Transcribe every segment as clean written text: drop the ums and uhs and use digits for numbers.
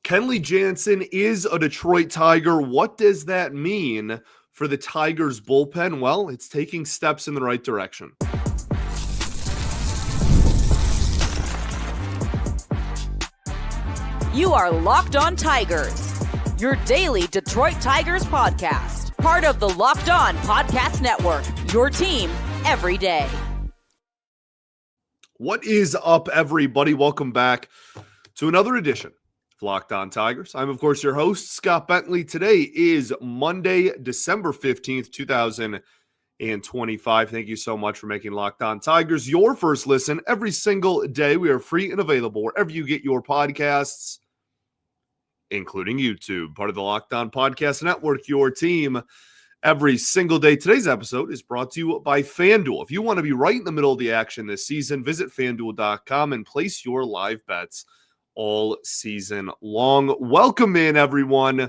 Kenley Jansen is a Detroit Tiger. What does that mean for the Tigers bullpen? Well, it's taking steps in the right direction. You are Locked On Tigers, your daily Detroit Tigers podcast. Part of the Locked On Podcast Network, your team every day. What is up, everybody? Welcome back to another edition of Locked On Tigers. I'm, of course, your host, Scott Bentley. Today is Monday, December 15th, 2025. Thank you so much for making Locked On Tigers your first listen every single day. We are free and available wherever you get your podcasts, including YouTube, part of the Locked On Podcast Network, your team every single day. Today's episode is brought to you by FanDuel. If you want to be right in the middle of the action this season, visit FanDuel.com and place your live bets all season long. Welcome in, everyone.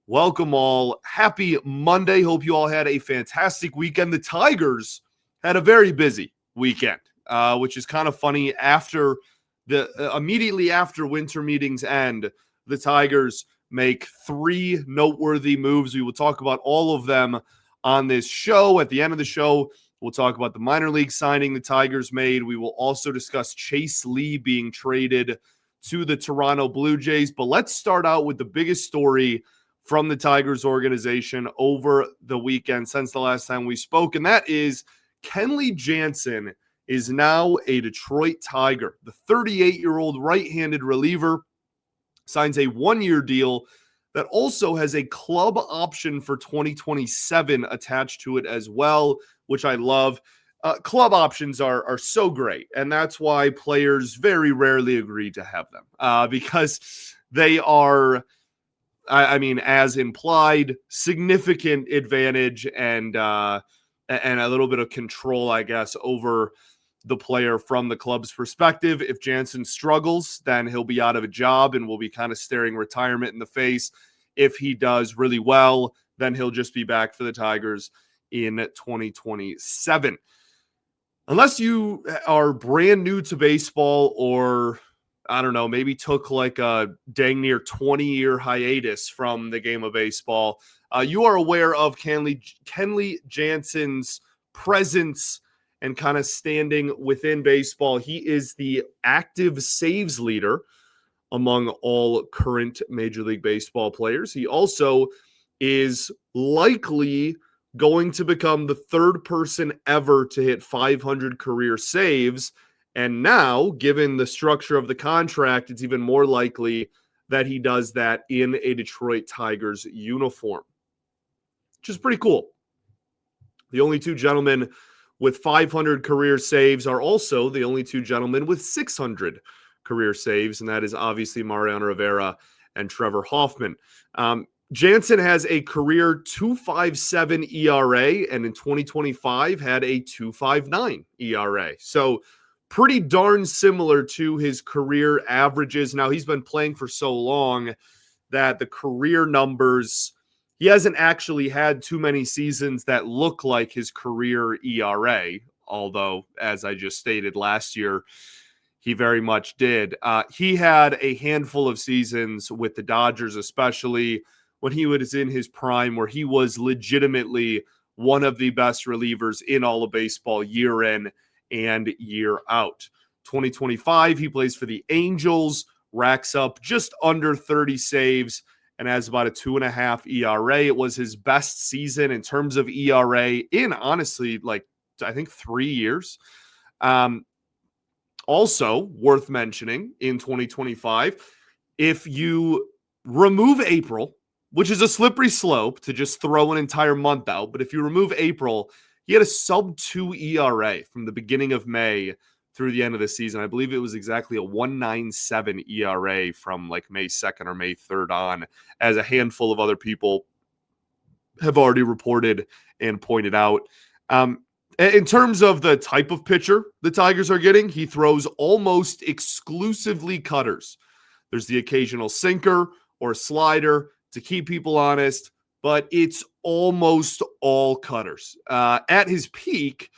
Welcome all. Happy Monday. Hope you all had a fantastic weekend. The Tigers had a very busy weekend, which is kind of funny. Immediately after winter meetings end, the Tigers make three noteworthy moves. We will talk about all of them on this show. At the end of the show, we'll talk about the minor league signing the Tigers made. We will also discuss Chase Lee being traded to the Toronto Blue Jays. But let's start out with the biggest story from the Tigers organization over the weekend since the last time we spoke, and that is Kenley Jansen is now a Detroit Tiger. The 38-year-old right-handed reliever signs a one-year deal that also has a club option for 2027 attached to it as well, which I love. Club options are so great, and that's why players very rarely agree to have them because they are, as implied, significant advantage and a little bit of control, I guess, over the player from the club's perspective. If Jansen struggles, then he'll be out of a job and will be kind of staring retirement in the face. If he does really well, then he'll just be back for the Tigers in 2027. Unless you are brand new to baseball or, I don't know, maybe took like a dang near 20-year hiatus from the game of baseball, you are aware of Kenley Jansen's presence and kind of standing within baseball. He is the active saves leader among all current Major League Baseball players. He also is likely going to become the third person ever to hit 500 career saves. And now, given the structure of the contract, it's even more likely that he does that in a Detroit Tigers uniform, which is pretty cool. The only two gentlemen with 500 career saves are also the only two gentlemen with 600 career saves, and that is obviously Mariano Rivera and Trevor Hoffman. Jansen has a career 2.57 ERA, and in 2025 had a 2.59 ERA. So pretty darn similar to his career averages. Now, he's been playing for so long that the career numbers, he hasn't actually had too many seasons that look like his career ERA, although, as I just stated, last year, he very much did. He had a handful of seasons with the Dodgers, especially when he was in his prime, where he was legitimately one of the best relievers in all of baseball year in and year out. 2025, he plays for the Angels, racks up just under 30 saves, and has about a 2.5 ERA. It was his best season in terms of ERA in, honestly, I think 3 years. Also worth mentioning in 2025, if you remove April, which is a slippery slope to just throw an entire month out, but if you remove April, he had a sub-2 ERA from the beginning of May through the end of the season. I believe it was exactly a 1.97 ERA from like May 2nd or May 3rd on, as a handful of other people have already reported and pointed out. In terms of the type of pitcher the Tigers are getting, he throws almost exclusively cutters. There's the occasional sinker or slider to keep people honest, but it's almost all cutters. At his peak,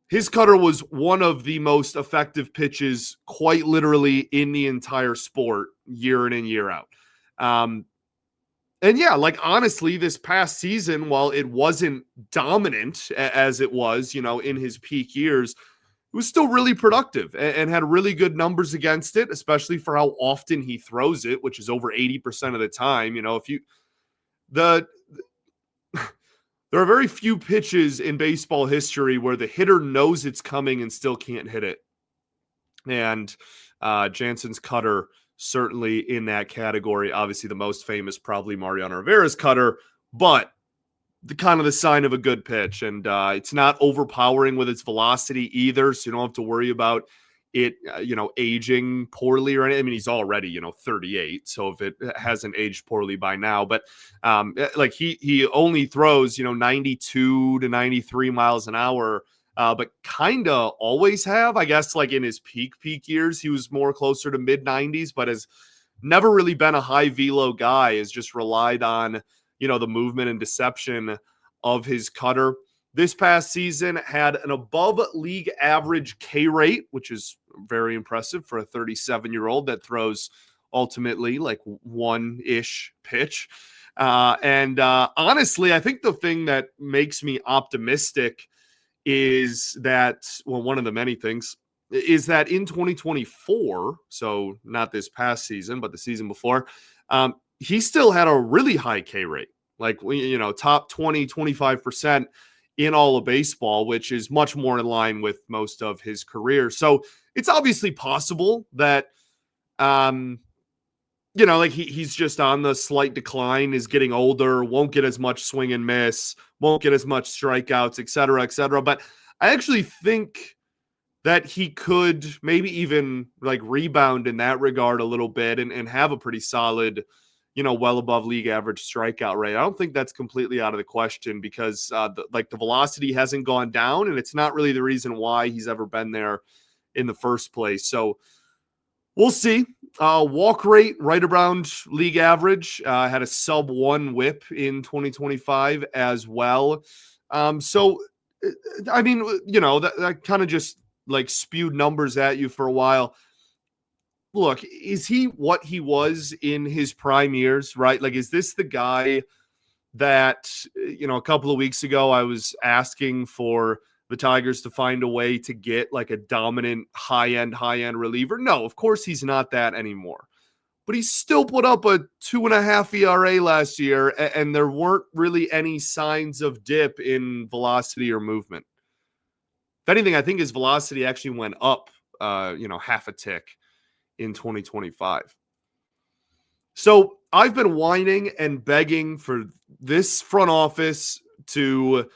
his cutter was one of the most effective pitches, quite literally, in the entire sport, year in and year out. And yeah, like honestly, this past season, while it wasn't dominant as it was, in his peak years, it was still really productive and had really good numbers against it, especially for how often he throws it, which is over 80% of the time. There are very few pitches in baseball history where the hitter knows it's coming and still can't hit it. And Jansen's cutter certainly in that category. Obviously, the most famous, probably Mariano Rivera's cutter, but the kind of the sign of a good pitch. And it's not overpowering with its velocity either, so you don't have to worry about it, aging poorly or anything. I mean, he's already, 38, so if it hasn't aged poorly by now, but like he only throws, 92 to 93 miles an hour. But kind of always have, I guess, like in his peak years, he was more closer to mid 90s, but has never really been a high velo guy, has just relied on, the movement and deception of his cutter. This past season had an above league average K rate, which is very impressive for a 37-year-old that throws ultimately like one-ish pitch. And honestly, I think the thing that makes me optimistic is that, well, one of the many things is that in 2024, so not this past season, but the season before, he still had a really high K rate, like, top 20, 25% in all of baseball, which is much more in line with most of his career. So it's obviously possible that, like he's just on the slight decline, is getting older, won't get as much swing and miss, won't get as much strikeouts, et cetera, et cetera. But I actually think that he could maybe even like rebound in that regard a little bit and have a pretty solid, well above league average strikeout rate. I don't think that's completely out of the question because the velocity hasn't gone down, and it's not really the reason why he's ever been there in the first place. So we'll see. Walk rate right around league average. Had a sub 1 whip in 2025 as well. So, I mean, that kind of just like spewed numbers at you for a while. Look, is he what he was in his prime years, right? Like, is this the guy that, a couple of weeks ago I was asking for the Tigers to find a way to get like a dominant high-end reliever? No, of course he's not that anymore. But he still put up a 2.5 ERA last year, and there weren't really any signs of dip in velocity or movement. If anything, I think his velocity actually went up, half a tick in 2025. So I've been whining and begging for this front office to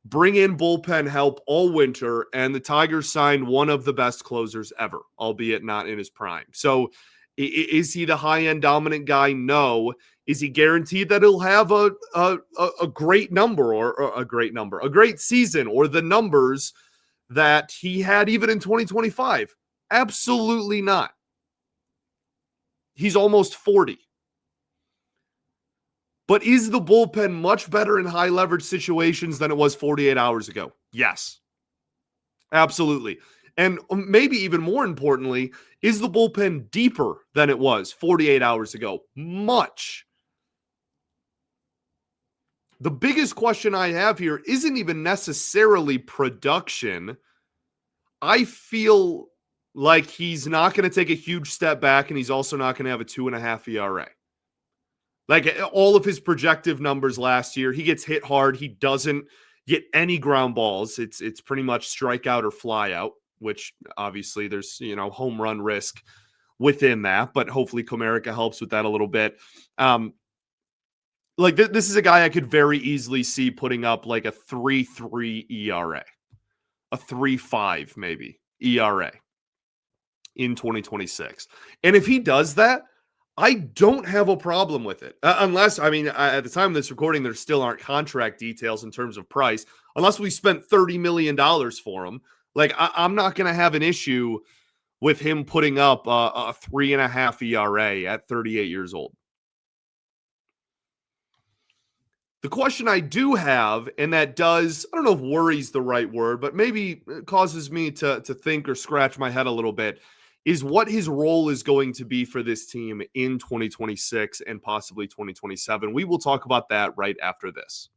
bring in bullpen help all winter, and the Tigers signed one of the best closers ever, albeit not in his prime. So is he the high-end dominant guy? No. Is he guaranteed that he'll have a great number or a great season, or the numbers that he had even in 2025? Absolutely not. He's almost 40. But is the bullpen much better in high leverage situations than it was 48 hours ago? Yes, absolutely. And maybe even more importantly, is the bullpen deeper than it was 48 hours ago? Much. The biggest question I have here isn't even necessarily production. I feel like he's not going to take a huge step back, and he's also not going to have a 2.5 ERA. Like all of his projective numbers last year, he gets hit hard. He doesn't get any ground balls. It's pretty much strikeout or fly out, which obviously there's, home run risk within that, but hopefully Comerica helps with that a little bit. This is a guy I could very easily see putting up like a 3.3 ERA, a 3.5 maybe ERA in 2026. And if he does that, I don't have a problem with it. Unless, at the time of this recording, there still aren't contract details in terms of price. Unless we spent $30 million for him. Like, I'm not going to have an issue with him putting up a 3.5 ERA at 38 years old. The question I do have, and that does, I don't know if worry's the right word, but maybe causes me to think or scratch my head a little bit, is what his role is going to be for this team in 2026 and possibly 2027. We will talk about that right after this.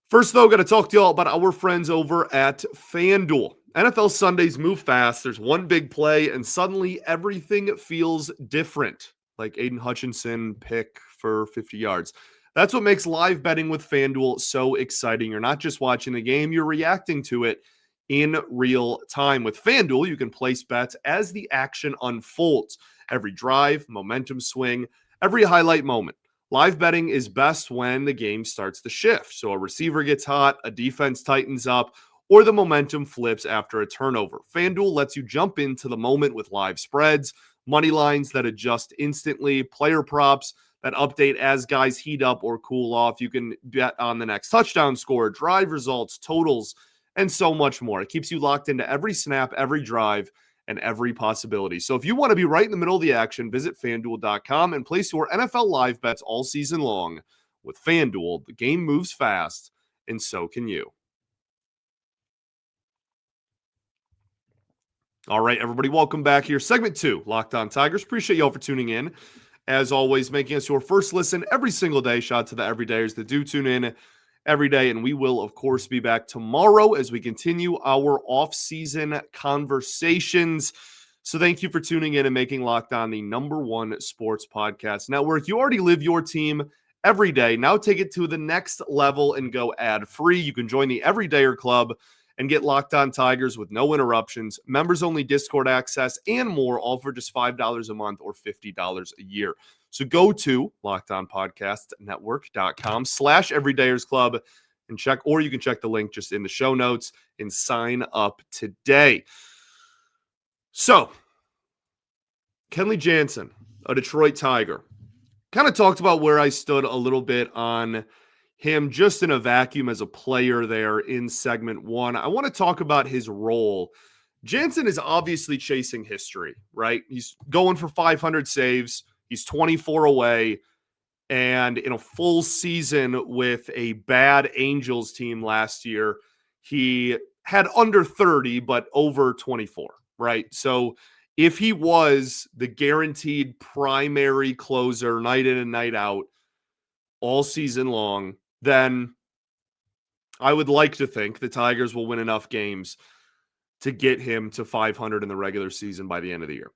First, though, got to talk to y'all about our friends over at FanDuel. NFL Sundays move fast. There's one big play, and suddenly everything feels different, like Aiden Hutchinson pick for 50 yards. That's what makes live betting with FanDuel so exciting. You're not just watching the game, you're reacting to it in real time. With FanDuel, you can place bets as the action unfolds. Every drive, momentum swing, every highlight moment. Live betting is best when the game starts to shift. So a receiver gets hot, a defense tightens up, or the momentum flips after a turnover. FanDuel lets you jump into the moment with live spreads, money lines that adjust instantly, player props that update as guys heat up or cool off. You can bet on the next touchdown score, drive results, totals, and so much more. It keeps you locked into every snap, every drive, and every possibility. So if you want to be right in the middle of the action, visit FanDuel.com and place your NFL live bets all season long. With FanDuel, the game moves fast, and so can you. All right, everybody, welcome back here. Segment 2, Locked On Tigers. Appreciate y'all for tuning in. As always, making us your first listen every single day. Shout out to the everydayers that do tune in every day. And we will, of course, be back tomorrow as we continue our off-season conversations. So thank you for tuning in and making Locked On the #1 sports podcast network. You already live your team every day. Now take it to the next level and go ad-free. You can join the Everydayer Club and get Locked On Tigers with no interruptions, members-only Discord access, and more, all for just $5 a month or $50 a year. So go to LockedOnPodcastNetwork.com/Everydayers Club and check, or you can check the link just in the show notes and sign up today. So, Kenley Jansen, a Detroit Tiger, kind of talked about where I stood a little bit on him just in a vacuum as a player there in segment 1. I want to talk about his role. Jansen is obviously chasing history, right? He's going for 500 saves. He's 24 away. And in a full season with a bad Angels team last year, he had under 30, but over 24, right? So if he was the guaranteed primary closer night in and night out all season long, then I would like to think the Tigers will win enough games to get him to 500 in the regular season by the end of the year.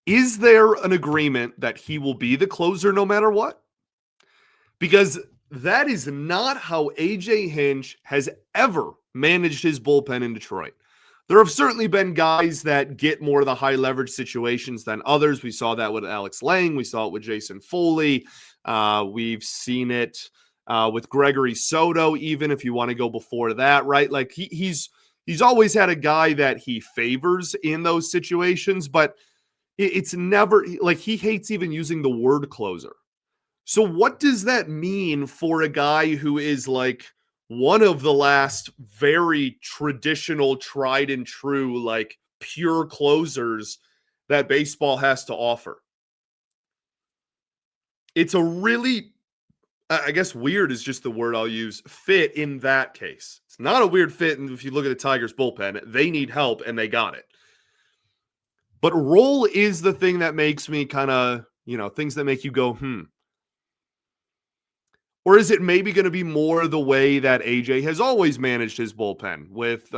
Is there an agreement that he will be the closer no matter what? Because that is not how AJ Hinch has ever managed his bullpen in Detroit. There have certainly been guys that get more of the high leverage situations than others. We saw that with Alex Lang. We saw it with Jason Foley. We've seen it with Gregory Soto, even if you want to go before that, right? Like he's always had a guy that he favors in those situations, but it's never like he hates even using the word closer. So what does that mean for a guy who is like one of the last very traditional, tried and true, like pure closers that baseball has to offer? It's a really, I guess weird is just the word I'll use, fit in that case. It's not a weird fit. And if you look at the Tigers bullpen, they need help and they got it. But role is the thing that makes me kind of, things that make you go, Or is it maybe going to be more the way that AJ has always managed his bullpen with,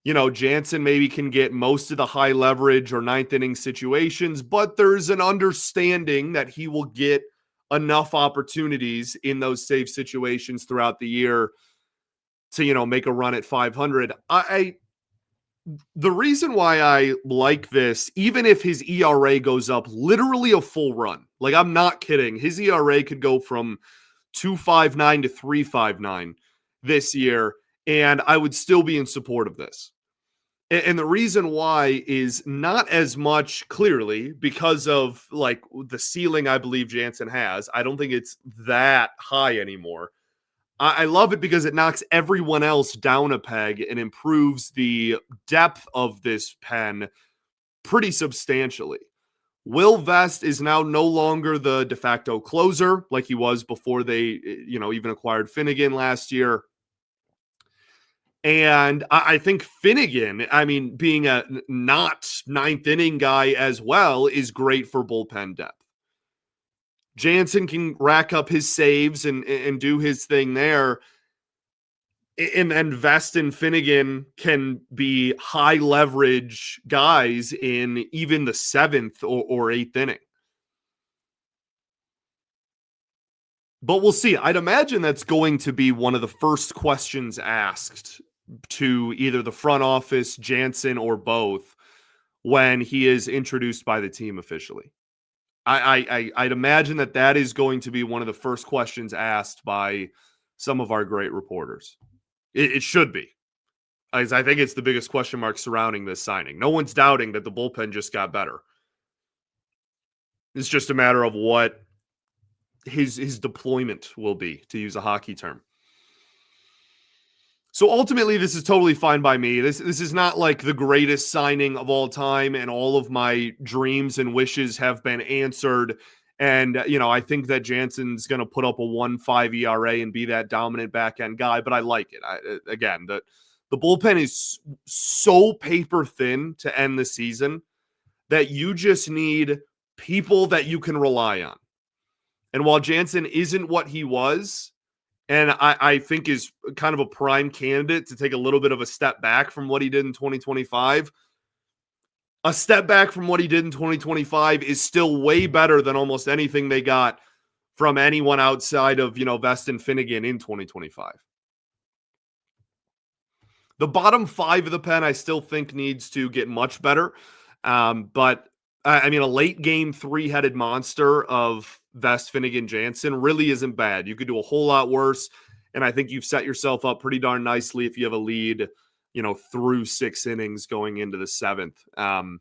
Jansen maybe can get most of the high leverage or ninth inning situations, but there's an understanding that he will get enough opportunities in those save situations throughout the year to, make a run at 500. The reason why I like this, even if his ERA goes up literally a full run, like I'm not kidding, his ERA could go from 2.59 to 3.59 this year, and I would still be in support of this. And the reason why is not as much clearly because of like the ceiling I believe Jansen has. I don't think it's that high anymore. I love it because it knocks everyone else down a peg and improves the depth of this pen pretty substantially. Will Vest is now no longer the de facto closer like he was before they, even acquired Finnegan last year. And I think Finnegan, being a not ninth inning guy as well, is great for bullpen depth. Jansen can rack up his saves and do his thing there. And Vest and Finnegan can be high leverage guys in even the 7th or 8th inning. But we'll see. I'd imagine that's going to be one of the first questions asked to either the front office, Jansen, or both when he is introduced by the team officially. I'd imagine that is going to be one of the first questions asked by some of our great reporters. It should be. I think it's the biggest question mark surrounding this signing. No one's doubting that the bullpen just got better. It's just a matter of what his deployment will be, to use a hockey term. So ultimately, this is totally fine by me. This is not like the greatest signing of all time, and all of my dreams and wishes have been answered. And, I think that Jansen's going to put up a 1.5 ERA and be that dominant back-end guy, but I like it. The bullpen is so paper thin to end the season that you just need people that you can rely on. And while Jansen isn't what he was, and I think is kind of a prime candidate to take a little bit of a step back from what he did in 2025, a step back from what he did in 2025 is still way better than almost anything they got from anyone outside of, Vest and Finnegan in 2025. The bottom 5 of the pen, I still think needs to get much better. But a late game 3-headed monster of Vest, Finnegan, Jansen really isn't bad. You could do a whole lot worse. And I think you've set yourself up pretty darn nicely if you have a lead, through 6 innings going into the 7th.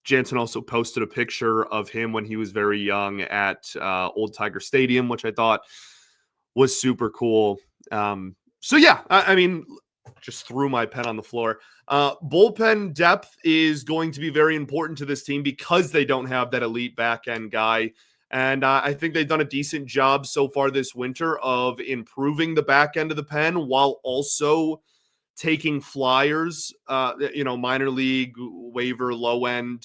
Jansen also posted a picture of him when he was very young at Old Tiger Stadium, which I thought was super cool. Just threw my pen on the floor. Bullpen depth is going to be very important to this team because they don't have that elite back-end guy. And I think they've done a decent job so far this winter of improving the back end of the pen while also taking flyers, minor league, waiver, low end,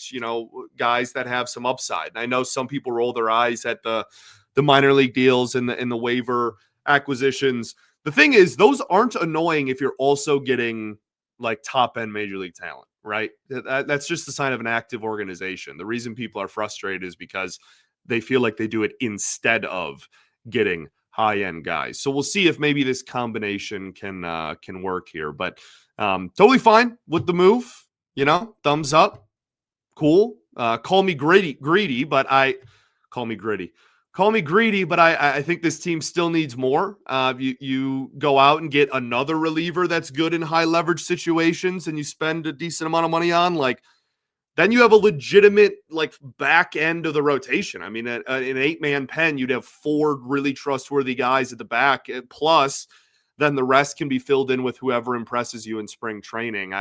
guys that have some upside. And I know some people roll their eyes at the minor league deals and the waiver acquisitions. The thing is, those aren't annoying if you're also getting like top end major league talent, right? That's just a sign of an active organization. The reason people are frustrated is because they feel like they do it instead of getting high-end guys. So we'll see if maybe this combination can work here. But totally fine with the move. Thumbs up. Cool. Call me greedy, but I think this team still needs more. You go out and get another reliever that's good in high leverage situations and you spend a decent amount of money on, then you have a legitimate back end of the rotation. An 8-man pen, you'd have 4 really trustworthy guys at the back. Plus, then the rest can be filled in with whoever impresses you in spring training.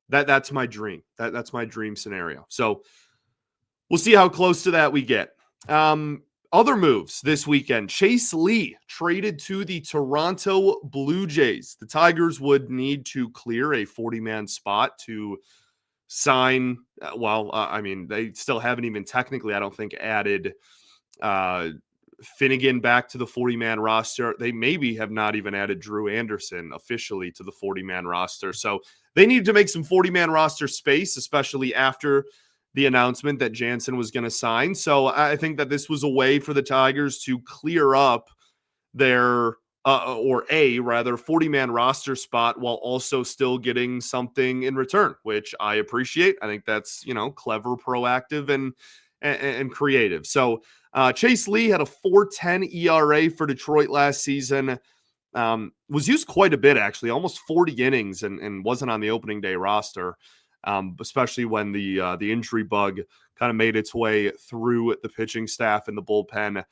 That's my dream. That's my dream scenario. So we'll see how close to that we get. Other moves this weekend. Chase Lee traded to the Toronto Blue Jays. The Tigers would need to clear a 40-man spot to sign. They still haven't even technically, I don't think, added Finnegan back to the 40-man roster. They maybe have not even added Drew Anderson officially to the 40-man roster. So they needed to make some 40-man roster space, especially after the announcement that Jansen was going to sign. So I think that this was a way for the Tigers to clear up their 40-man roster spot while also still getting something in return, which I appreciate. I think that's, clever, proactive, and creative. So Chase Lee had a 4.10 ERA for Detroit last season. Was used quite a bit, actually, almost 40 innings and wasn't on the opening day roster. Especially when the injury bug kind of made its way through the pitching staff and the bullpen.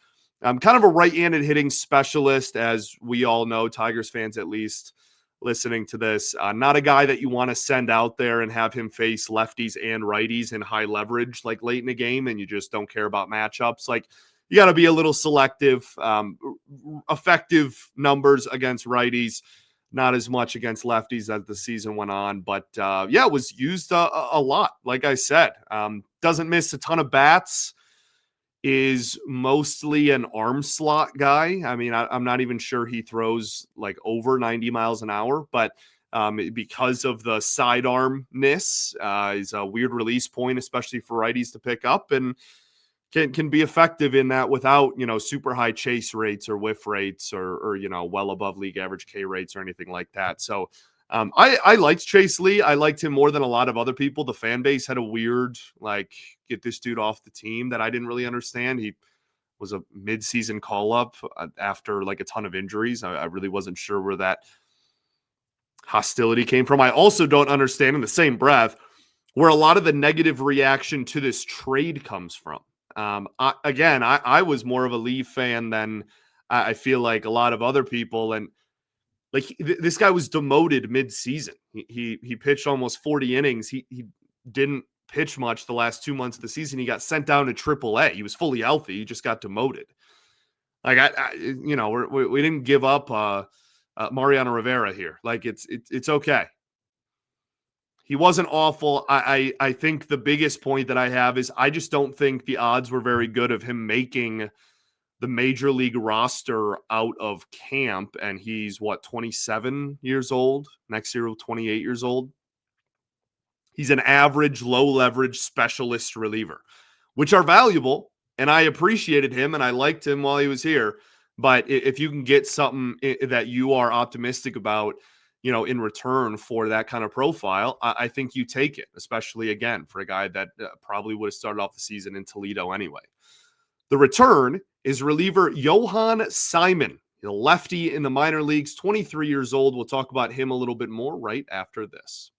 Kind of a right-handed hitting specialist, as we all know, Tigers fans at least. listening to this. Not a guy that you want to send out there and have him face lefties and righties in high leverage like late in the game, and you just don't care about matchups. Like, you got to be a little selective. Effective numbers against righties, not as much against lefties as the season went on. But it was used a lot. Like I said, doesn't miss a ton of bats. Is mostly an arm slot guy. I mean, I'm not even sure he throws like over 90 miles an hour, but because of the sidearmness, is a weird release point, especially for righties to pick up, and can be effective in that without, super high chase rates or whiff rates or well above league average K rates or anything like that. So I liked Chase Lee. I liked him more than a lot of other people. The fan base had a weird, get this dude off the team that I didn't really understand. He was a mid-season call-up after a ton of injuries. I really wasn't sure where that hostility came from. I also don't understand in the same breath where a lot of the negative reaction to this trade comes from. I was more of a Lee fan than I feel like a lot of other people. And this guy was demoted mid-season. He pitched almost 40 innings. He didn't pitch much the last 2 months of the season. He got sent down to AAA. He was fully healthy. He just got demoted. We didn't give up Mariano Rivera here. It's okay. He wasn't awful. I think the biggest point that I have is I just don't think the odds were very good of him making the major league roster out of camp. And he's 27 years old. Next year, 28 years old. He's an average, low leverage specialist reliever, which are valuable. And I appreciated him and I liked him while he was here. But if you can get something that you are optimistic about, in return for that kind of profile, I think you take it, especially again for a guy that probably would have started off the season in Toledo anyway. The return is reliever Johan Simon, the lefty in the minor leagues, 23 years old. We'll talk about him a little bit more right after this.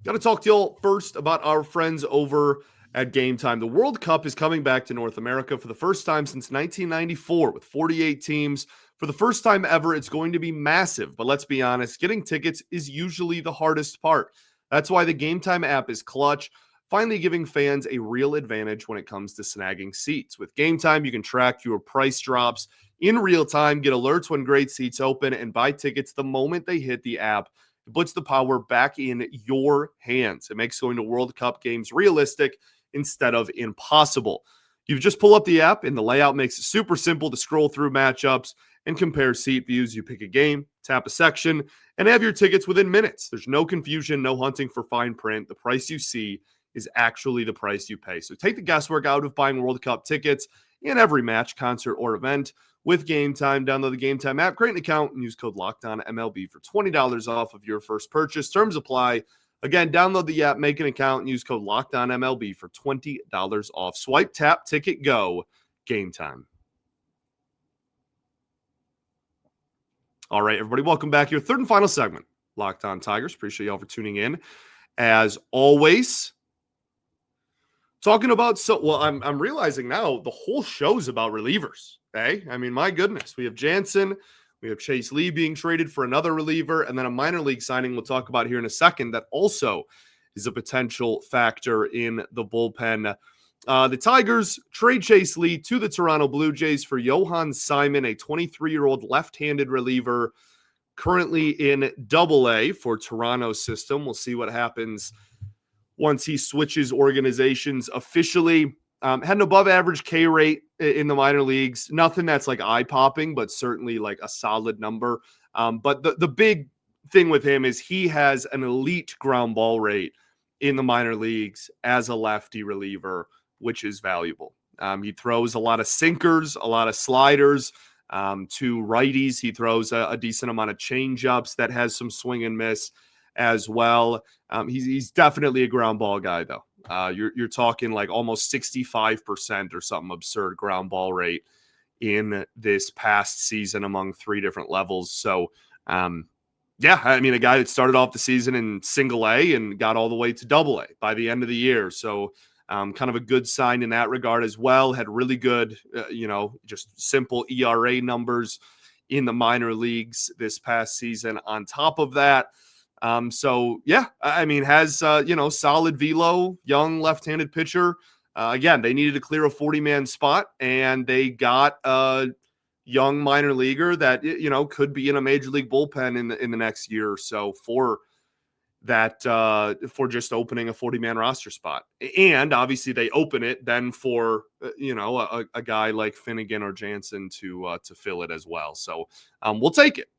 Got to talk to y'all first about our friends over at Game Time. The World Cup is coming back to North America for the first time since 1994 with 48 teams. For the first time ever, it's going to be massive. But let's be honest, getting tickets is usually the hardest part. That's why the Game Time app is clutch, finally giving fans a real advantage when it comes to snagging seats. With Game Time, you can track your price drops in real time, get alerts when great seats open, and buy tickets the moment they hit the app. It puts the power back in your hands. It makes going to World Cup games realistic instead of impossible. You just pull up the app, and the layout makes it super simple to scroll through matchups and compare seat views. You pick a game, tap a section, and have your tickets within minutes. There's no confusion, no hunting for fine print. The price you see is actually the price you pay. So take the guesswork out of buying World Cup tickets in every match, concert, or event with Game Time. Download the Game Time app, create an account, and use code LOCKEDONMLB for $20 off of your first purchase. Terms apply. Again, download the app, make an account, and use code LOCKEDONMLB for $20 off. Swipe, tap, ticket, go. Game Time. All right, everybody, welcome back here. Third and final segment, Locked On Tigers. Appreciate y'all for tuning in. As always, talking about I'm realizing now the whole show's about relievers. Okay, I mean, my goodness, we have Jansen, we have Chase Lee being traded for another reliever, and then a minor league signing we'll talk about here in a second that also is a potential factor in the bullpen. The Tigers trade Chase Lee to the Toronto Blue Jays for Johan Simon, a 23-year-old left-handed reliever currently in Double-A for Toronto's system. We'll see what happens once he switches organizations officially. Had an above-average K rate in the minor leagues. Nothing that's eye-popping, but certainly a solid number. But the big thing with him is he has an elite ground ball rate in the minor leagues as a lefty reliever, which is valuable. He throws a lot of sinkers, a lot of sliders to righties. He throws a decent amount of changeups that has some swing and miss as well. He's definitely a ground ball guy, though. You're talking almost 65% or something absurd ground ball rate in this past season among 3 different levels. So, I mean, a guy that started off the season in single A and got all the way to double A by the end of the year. So kind of a good sign in that regard as well. Had really good, just simple ERA numbers in the minor leagues this past season on top of that. So yeah, I mean, has, solid velo, young left-handed pitcher. Again, they needed to clear a 40-man spot, and they got a young minor leaguer that, could be in a major league bullpen in the next year or so for that, for just opening a 40-man roster spot. And obviously they open it then for, a guy like Finnegan or Jansen to fill it as well. So we'll take it.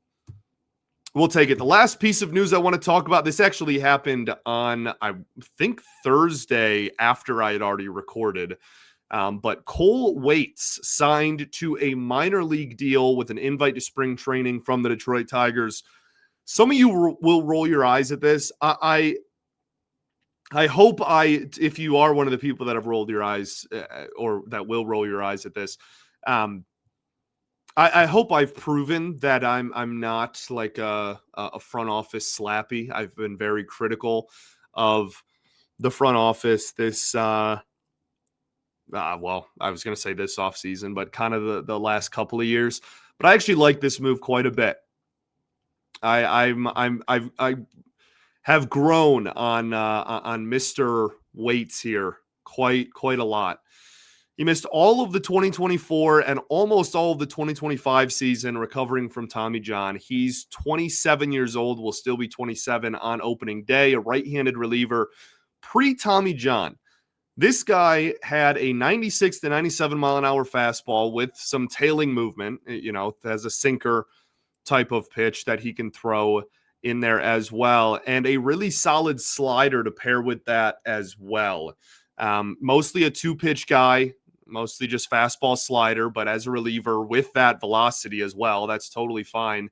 We'll take it. The last piece of news I want to talk about, this actually happened on, I think, Thursday after I had already recorded. But Cole Waits signed to a minor league deal with an invite to spring training from the Detroit Tigers. Some of you will roll your eyes at this. I hope if you are one of the people that have rolled your eyes or that will roll your eyes at this, I hope I've proven that I'm not like a front office slappy. I've been very critical of the front office this, I was going to say this offseason, but kind of the last couple of years. But I actually like this move quite a bit. I have grown on Mr. Waits here quite a lot. He missed all of the 2024 and almost all of the 2025 season recovering from Tommy John. He's 27 years old, will still be 27 on opening day, a right-handed reliever pre-Tommy John. This guy had a 96 to 97 mile an hour fastball with some tailing movement, has a sinker type of pitch that he can throw in there as well, and a really solid slider to pair with that as well. Mostly a two-pitch guy, mostly just fastball slider, but as a reliever with that velocity as well, that's totally fine.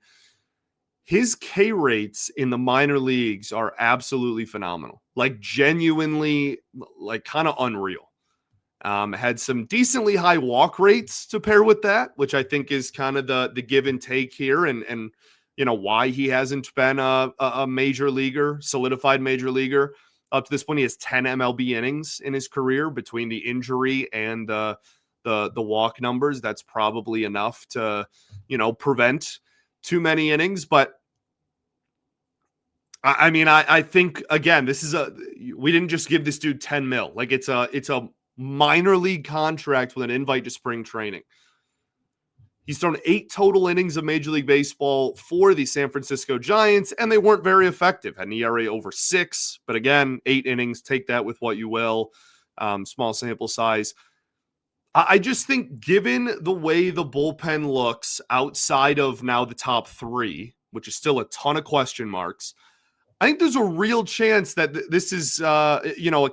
His K rates in the minor leagues are absolutely phenomenal, like genuinely, like kind of unreal. Had some decently high walk rates to pair with that, which I think is kind of the give and take here, and why he hasn't been a major leaguer, solidified major leaguer. Up to this point, he has 10 MLB innings in his career between the injury and the walk numbers. That's probably enough to, prevent too many innings. But I think, again, we didn't just give this dude 10 mil. Like it's a minor league contract with an invite to spring training. He's thrown 8 total innings of Major League Baseball for the San Francisco Giants, and they weren't very effective. Had an ERA over 6, but again, 8 innings, take that with what you will. Small sample size. I just think given the way the bullpen looks outside of now the top 3, which is still a ton of question marks, I think there's a real chance that this is, a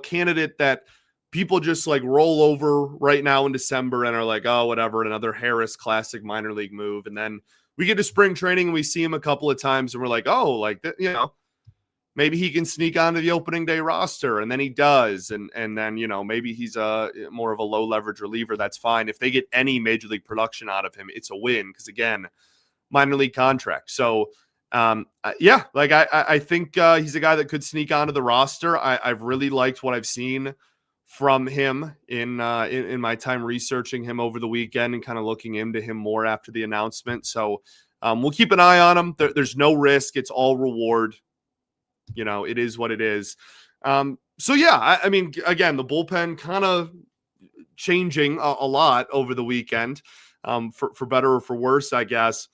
candidate that people just like roll over right now in December and are like, oh, whatever, another Harris classic minor league move. And then we get to spring training and we see him a couple of times and we're like, oh, like, maybe he can sneak onto the opening day roster. And then he does. And then, maybe he's more of a low leverage reliever. That's fine. If they get any major league production out of him, it's a win. Because again, minor league contract. So I think he's a guy that could sneak onto the roster. I've really liked what I've seen from him in my time researching him over the weekend and kind of looking into him more after the announcement. So we'll keep an eye on him. There's no risk. It's all reward. It is what it is. Again, the bullpen kind of changing a lot over the weekend, for better or for worse, I guess.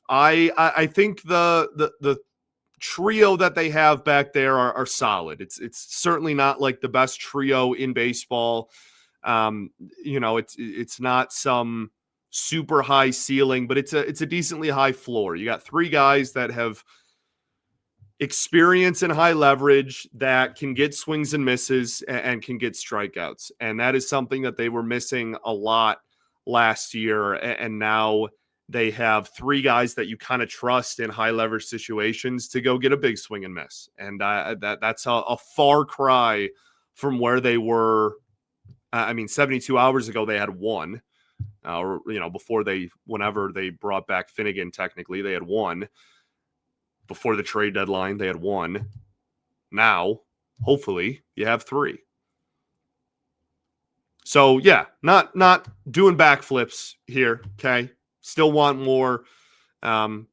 I think the trio that they have back there are solid. It's certainly not like the best trio in baseball. It's not some super high ceiling, but it's a decently high floor. You got 3 guys that have experience in high leverage that can get swings and misses and can get strikeouts. And that is something that they were missing a lot last year. And now they have 3 guys that you kind of trust in high leverage situations to go get a big swing and miss. And that's a far cry from where they were. 72 hours ago, they had 1. Whenever they brought back Finnegan, technically, they had 1. Before the trade deadline, they had 1. Now, hopefully, you have 3. So, yeah, not doing backflips here, okay? Still want more.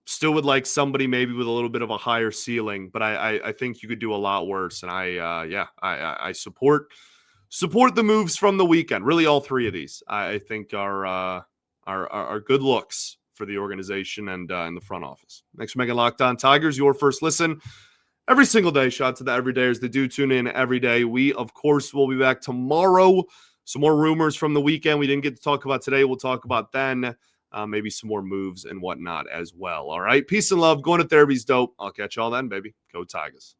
Still would like somebody maybe with a little bit of a higher ceiling, but I think you could do a lot worse. And I support the moves from the weekend. Really, all three of these I think are good looks for the organization and in the front office. Thanks for making Locked On Tigers your first listen every single day. Shout out to the everydayers that do tune in every day. We, of course, will be back tomorrow. Some more rumors from the weekend we didn't get to talk about today. We'll talk about then. Maybe some more moves and whatnot as well. All right. Peace and love. Going to therapy's dope. I'll catch y'all then, baby. Go Tigers.